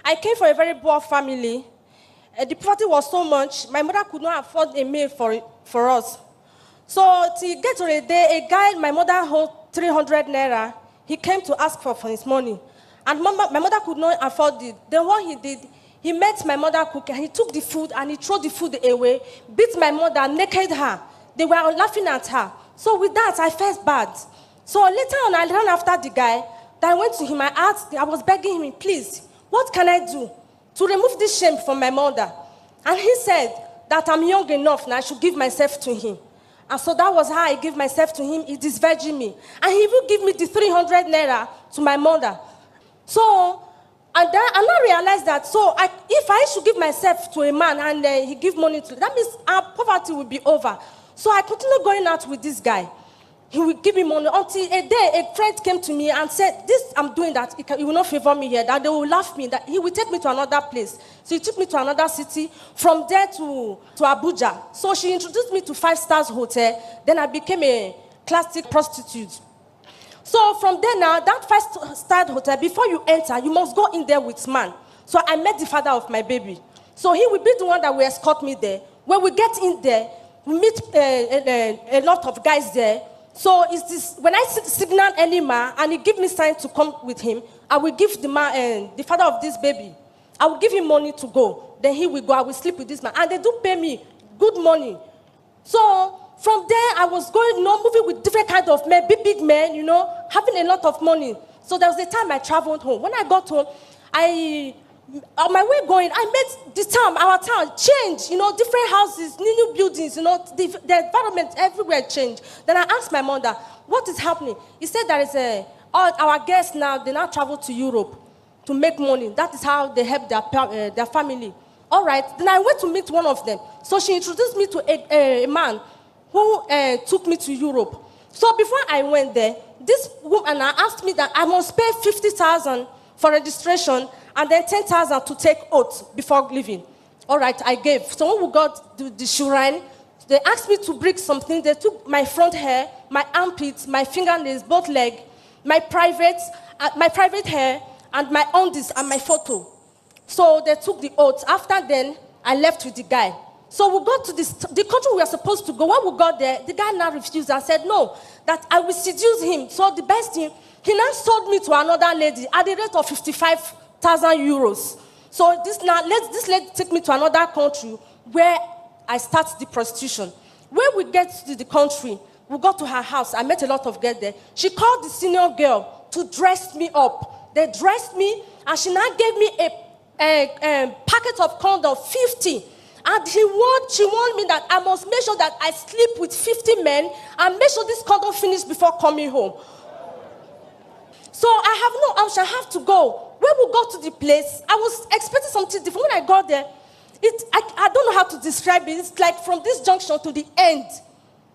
I came from a very poor family. The poverty was so much, my mother could not afford a meal for us. So to get to a day, a guy, my mother owed 300 naira, he came to ask for his money. And my mother could not afford it. Then what he did, he met my mother cooking, he took the food and he threw the food away, beat my mother, naked her. They were laughing at her. So with that, I felt bad. So later on, I ran after the guy. Then I went to him, I was begging him, please, what can I do to remove this shame from my mother? And he said that I'm young enough now, I should give myself to him. And so that was how I gave myself to him. He disvirgined me. And he even gave me the 300 naira to my mother. So, and then I now realized that, if I should give myself to a man and he give money to, that means our poverty will be over. So I continued going out with this guy. He would give me money until a day a friend came to me and said, this I'm doing that, he will not favor me here, that they will laugh me, that he will take me to another place. So he took me to another city, from there to Abuja. So she introduced me to 5 Stars Hotel, then I became a classic prostitute. So from there now, that 5-star hotel, before you enter, you must go in there with man. So I met the father of my baby. So he will be the one that will escort me there. When we get in there, we meet a lot of guys there. So it's this, when I signal any man and he give me sign to come with him, I will give the man, the father of this baby, I will give him money to go. Then he will go, I will sleep with this man. And they do pay me good money. So from there, I was going, moving with different kinds of men, big men, having a lot of money. So there was a time I traveled home. When I got home, on my way going, I met this town, our town, changed, different houses, new buildings, the environment everywhere changed. Then I asked my mother, what is happening? He said there is all our guests now, they now travel to Europe to make money. That is how they help their family. All right, then I went to meet one of them. So she introduced me to a man who took me to Europe. So before I went there, this woman asked me that I must pay 50,000 for registration and then 10,000 to take oath before leaving. All right, I gave. So when we got to the shrine, they asked me to bring something. They took my front hair, my armpits, my fingernails, both legs, my private hair, and my undies and my photo. So they took the oath. After then, I left with the guy. So we got to the country we were supposed to go. When we got there, the guy now refused and said, no, that I will seduce him. So the best thing, he now sold me to another lady at the rate of 55,000 euros. So this lady take me to another country where I start the prostitution. When we get to the country, we got to her house. I met a lot of girls there. She called the senior girl to dress me up. They dressed me, and she now gave me a packet of condom, 50. And she warned me that I must make sure that I sleep with 50 men and make sure this condom finished before coming home. So I have no option, I have to go. When we got to the place, I was expecting something different. When I got there, I don't know how to describe it. It's like from this junction to the end,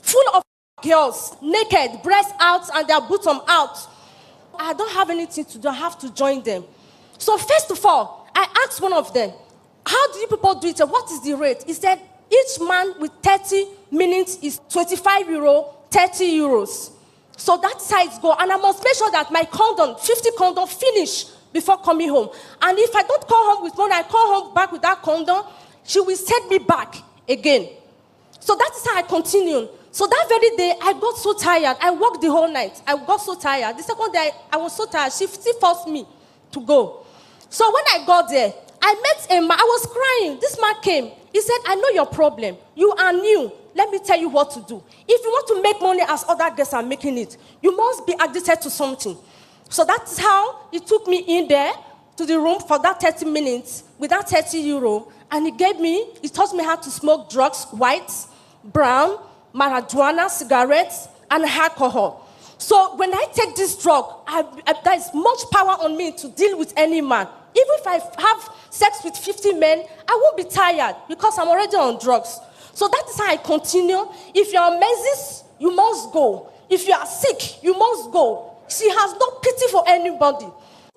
full of girls, naked, breasts out and their bottom out. I don't have anything to do, I have to join them. So first of all, I asked one of them, how do you people do it? What is the rate? He said, each man with 30 minutes is 25 euro, 30 euros. So that's how it goes. And I must make sure that my condom, 50 condom, finish before coming home. And if I don't call home with money, I call home back with that condom, she will send me back again. So that is how I continue. So that very day, I got so tired. I worked the whole night. I got so tired. The second day, I was so tired. She still forced me to go. So when I got there, I met a man. I was crying. This man came. He said, I know your problem. You are new. Let me tell you what to do. If you want to make money as other girls are making it, you must be addicted to something. So that's how he took me in there to the room for that 30 minutes with that 30 euro. And he taught me how to smoke drugs, white, brown, marijuana, cigarettes, and alcohol. So when I take this drug, there is much power on me to deal with any man. Even if I have sex with 50 men, I won't be tired because I'm already on drugs. So that is how I continue. If you're on menses, you must go. If you are sick, you must go. She has no pity for anybody.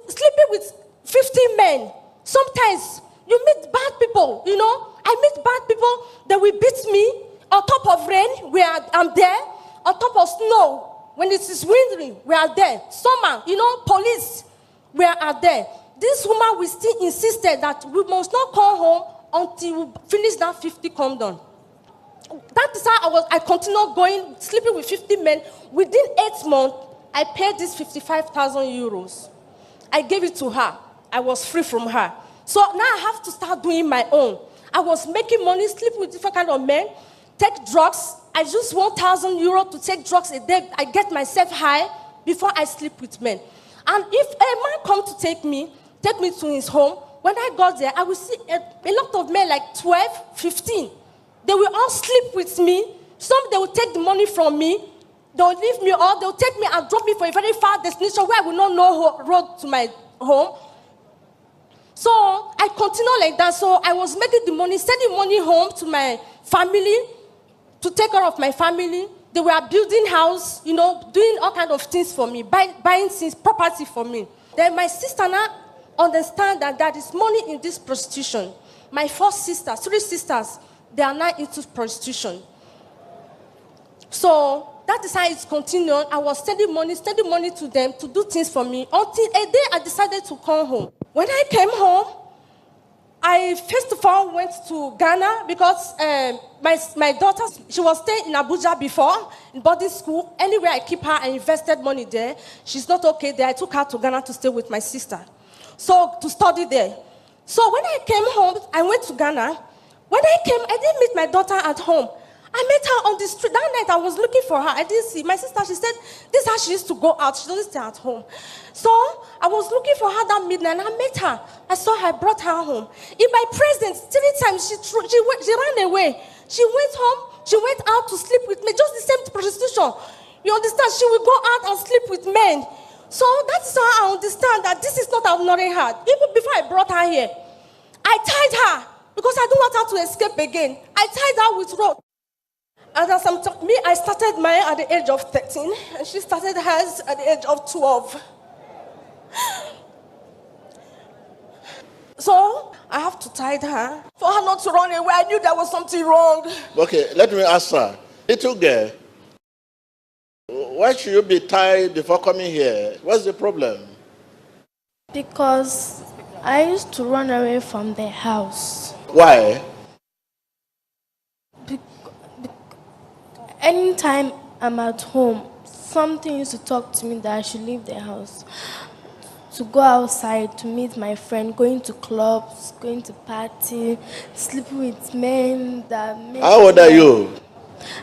Sleeping with 50 men, sometimes you meet bad people, I meet bad people, they will beat me on top of rain, I'm there. On top of snow, when it is wintry, we are there. Summer, police, we are there. This woman will still insisted that we must not come home until we finish that 50 condom. That is how I continued going, sleeping with 50 men. Within 8 months, I paid this 55,000 euros. I gave it to her. I was free from her. So now I have to start doing my own. I was making money, sleep with different kind of men, take drugs. I use 1,000 euros to take drugs a day. I get myself high before I sleep with men. And if a man come to take me to his home, when I got there, I will see a lot of men, like 12, 15. They will all sleep with me. Some, they will take the money from me. They will leave me, or they will take me and drop me for a very far destination where I will not know road to my home. So I continued like that. So I was making the money, sending money home to my family, to take care of my family. They were building house, doing all kinds of things for me, buying things, property for me. Then my sister now understand that there is money in this prostitution. My 4 sisters, 3 sisters, they are now into prostitution. So that is how it's continued. I was sending money to them to do things for me until a day I decided to come home. When I came home, I first of all went to Ghana because my daughter, she was staying in Abuja before, in boarding school. Anywhere I keep her, I invested money there. She's not okay there. I took her to Ghana to stay with my sister. So, to study there. So when I came home, I went to Ghana. When I came, I didn't meet my daughter at home. I met her on the street. That night, I was looking for her. I didn't see. My sister, she said, this is how she used to go out. She doesn't stay at home. So I was looking for her that midnight, and I met her. I saw her, I brought her home. In my presence, 3 times, she ran away. She went home. She went out to sleep with me. Just the same prostitution. You understand? She will go out and sleep with men. So that's how I understand that this is not ordinary her. Even before I brought her here, I tied her because I don't want her to escape again. I tied her with rope. And as I started mine at the age of 13, and she started hers at the age of 12. So I have to tie her for her not to run away. I knew there was something wrong. Okay, let me ask her. Little girl, why should you be tied before coming here? What's the problem? Because I used to run away from the house. Why? Anytime I'm at home, something used to talk to me that I should leave the house. To go outside, to meet my friend, going to clubs, going to party, sleeping with men that make How old are you?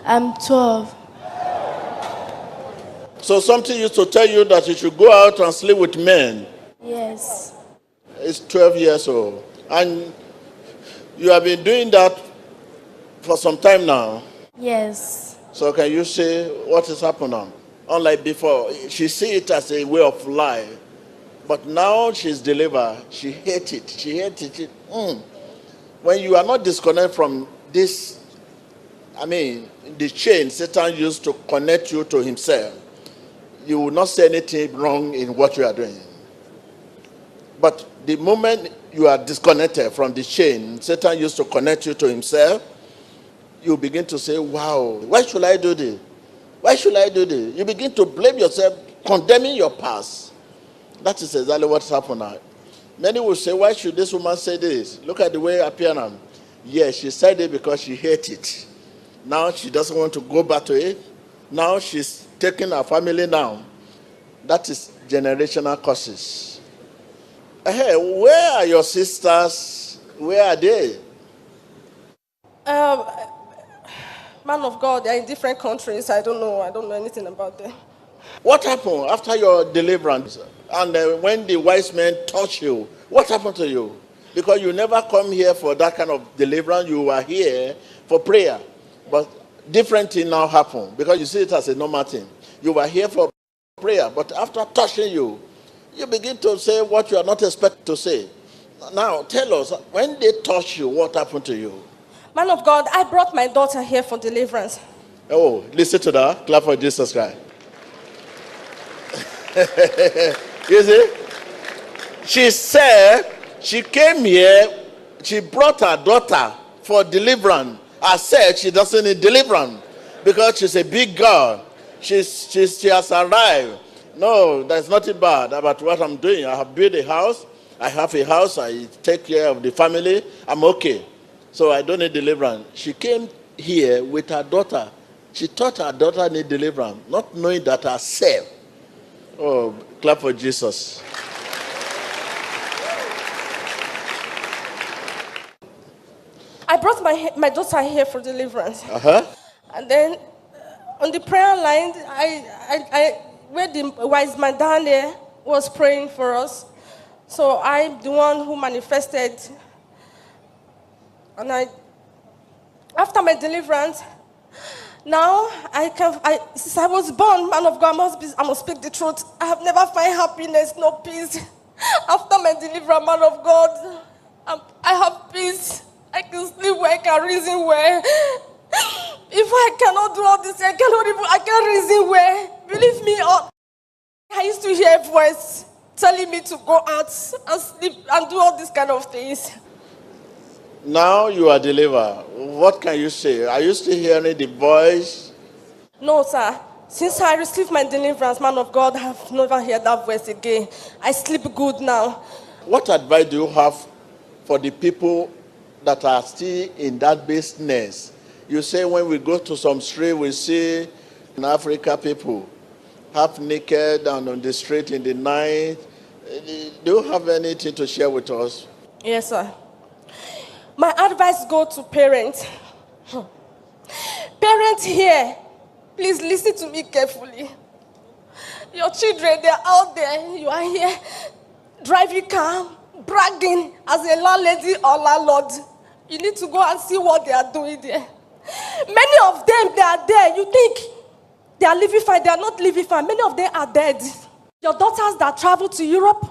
I'm 12. So something used to tell you that you should go out and sleep with men. Yes. It's 12 years old. And you have been doing that for some time now. Yes. So can you say what is happening? Unlike before, she see it as a way of life. But now she's delivered. She hates it. She hates it. When you are not disconnected from this, the chain Satan used to connect you to himself, you will not say anything wrong in what you are doing. But the moment you are disconnected from the chain Satan used to connect you to himself, you begin to say, wow, why should I do this? Why should I do this? You begin to blame yourself, condemning your past. That is exactly what's happened now. Many will say, why should this woman say this? Look at the way appear now. Yes, she said it because she hates it. Now she doesn't want to go back to it. Now she's taking her family now. That is generational curses. Hey, where are your sisters? Where are they? Man of God, they're in different countries. I don't know anything about them. What happened after your deliverance? And when the wise men touched you, what happened to you? Because you never come here for that kind of deliverance. You were here for prayer. But different thing now happened because you see it as a normal thing. You were here for prayer, but after touching you, you begin to say what you are not expected to say. Now, tell us, when they touch you, what happened to you? Man of God, I brought my daughter here for deliverance. Oh, listen to that. Clap for Jesus Christ. You see? She said she came here, she brought her daughter for deliverance. I said she doesn't need deliverance because she's a big girl. She has arrived. No, there's nothing bad about what I'm doing. I have built a house. I have a house, I take care of the family, I'm okay. So I don't need deliverance. She came here with her daughter. She thought her daughter need deliverance, not knowing that herself. Oh, clap for Jesus. I brought my daughter here for deliverance. Uh-huh. And then on the prayer line, where the wise man down there was praying for us. So I'm the one who manifested. And after my deliverance, now since I was born, man of God, I must speak the truth. I have never found happiness, no peace. After my deliverance, man of God, I have peace. I can sleep well, I can reason well. If I cannot do all this, I can't reason well. Believe me, I used to hear a voice telling me to go out and sleep and do all these kind of things. Now you are delivered. What can you say? Are you still hearing the voice? No, sir. Since I received my deliverance, man of God, I have never heard that voice again. I sleep good now. What advice do you have for the people that are still in that business? You say when we go to some street, we see in Africa people half naked and on the street in the night. Do you have anything to share with us? Yes, sir. My advice goes to parents. Parents here, please listen to me carefully. Your children, they're out there. You are here driving car, bragging as a landlady or landlord. You need to go and see what they are doing there. Many of them, they are there. You think they are living fine. They are not living fine. Many of them are dead. Your daughters that travel to Europe,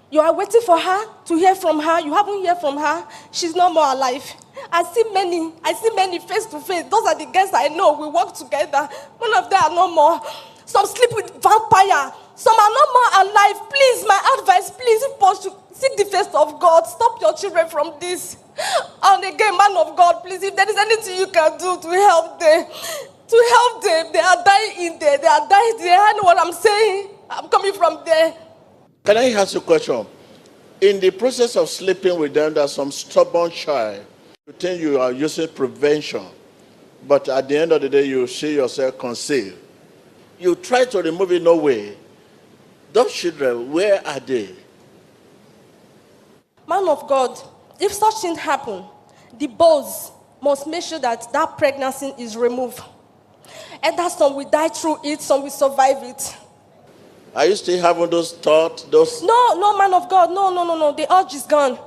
you are waiting for her to hear from her. You haven't heard from her. She's no more alive. I see many face to face. Those are the girls I know. We work together. One of them are no more. Some sleep with vampire. Some are no more alive. Please, my advice, please, if possible, seek the face of God. Stop your children from this. And again, man of God, please, if there is anything you can do to help them, they are dying in there. They are dying there. I know what I'm saying. I'm coming from there. Can I ask you a question? In the process of sleeping with them, there's some stubborn child. You think you are using prevention, but at the end of the day, you see yourself concealed. You try to remove it, no way. Those children, where are they? Man of God, if such thing happen, the boss must make sure that that pregnancy is removed. And that some will die through it, some will survive it. Are you still having those thoughts? No, man of God, no. The urge is gone.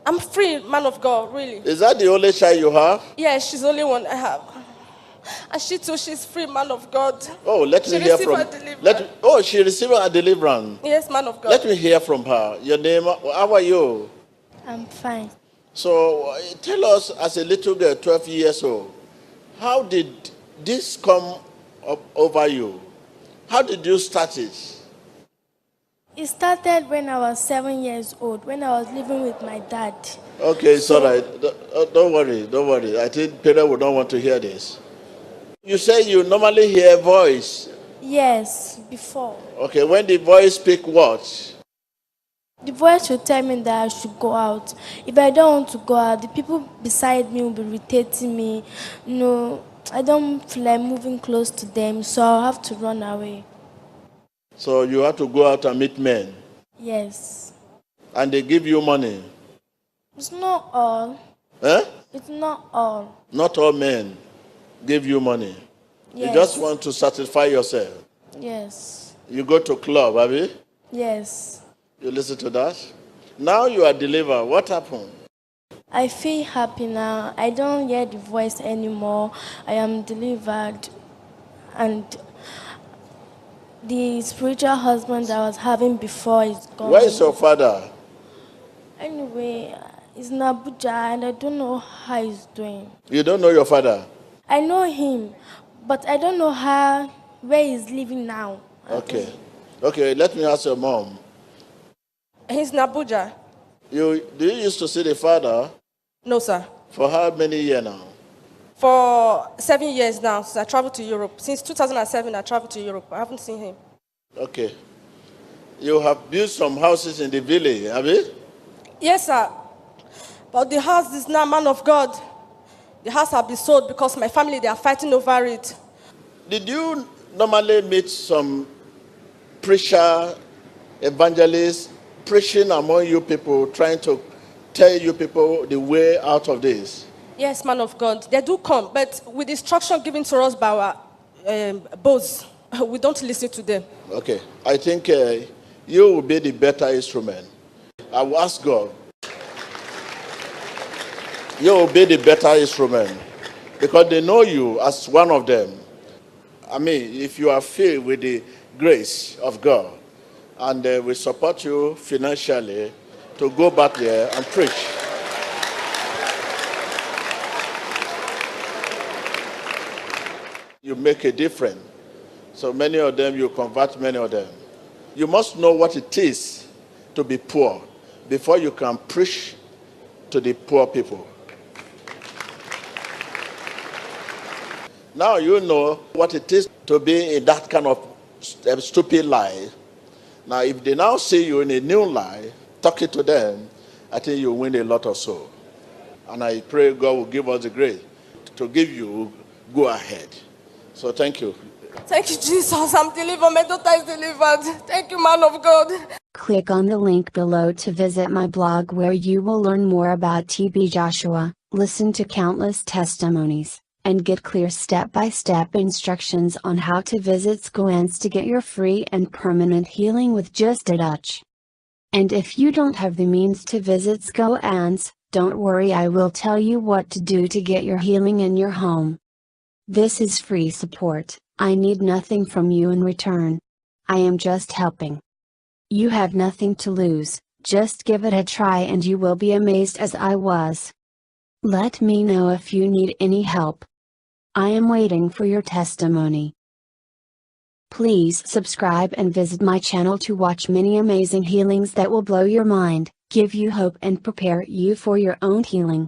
I'm free, man of God, really. Is that the only child you have? Yes, she's the only one I have. And she too, she's free, man of God. Oh, let me hear from her. She received her deliverance. Yes, man of God. Let me hear from her. Your name, how are you? I'm fine. So tell us, as a little girl, 12 years old, how did this come up over you? How did you start it? It started when I was 7 years old, when I was living with my dad. Okay, it's all right. Don't worry. I think parents would not want to hear this. You say you normally hear a voice. Yes, before. Okay, when the voice speak what? The voice will tell me that I should go out. If I don't want to go out, the people beside me will be irritating me. No, I don't feel like moving close to them, so I'll have to run away. So you have to go out and meet men? Yes. And they give you money? It's not all. Eh? It's not all. Not all men give you money. Yes. You just want to satisfy yourself. Yes. You go to club, have you? Yes. You listen to that? Now you are delivered. What happened? I feel happy now. I don't hear the voice anymore. I am delivered. And the spiritual husband I was having before is gone. Where is your father? Anyway, he's in Abuja and I don't know how he's doing. You don't know your father? I know him, but I don't know where he's living now. Okay, let me ask your mom. He's in Abuja. Do you used to see the father? No, sir. For how many years now? For 7 years now, since I traveled to Europe. Since 2007, I traveled to Europe. I haven't seen him. Okay. You have built some houses in the village, have you? Yes, sir. But the house is now, man of God. The house has been sold because my family, they are fighting over it. Did you normally meet some preacher, evangelist, preaching among you people, trying to tell you people the way out of this? Yes, man of God. They do come, but with instruction given to us by our boss, we don't listen to them. Okay, I think you will be the better instrument. I will ask God. You will be the better instrument because they know you as one of them. I mean, if you are filled with the grace of God, and we support you financially to go back there and preach. You make a difference. So many of them, you convert many of them. You must know what it is to be poor before you can preach to the poor people. Now you know what it is to be in that kind of stupid lie. Now, if they now see you in a new lie, talking to them, I think you win a lot of soul. And I pray God will give us the grace to give you go ahead. So thank you. Thank you, Jesus. I'm delivered. My daughter is delivered. Thank you, man of God. Click on the link below to visit my blog where you will learn more about TB Joshua, listen to countless testimonies, and get clear step-by-step instructions on how to visit Skoans to get your free and permanent healing with just a touch. And if you don't have the means to visit Skoans, don't worry, I will tell you what to do to get your healing in your home. This is free support, I need nothing from you in return. I am just helping. You have nothing to lose, just give it a try and you will be amazed as I was. Let me know if you need any help. I am waiting for your testimony. Please subscribe and visit my channel to watch many amazing healings that will blow your mind, give you hope and prepare you for your own healing.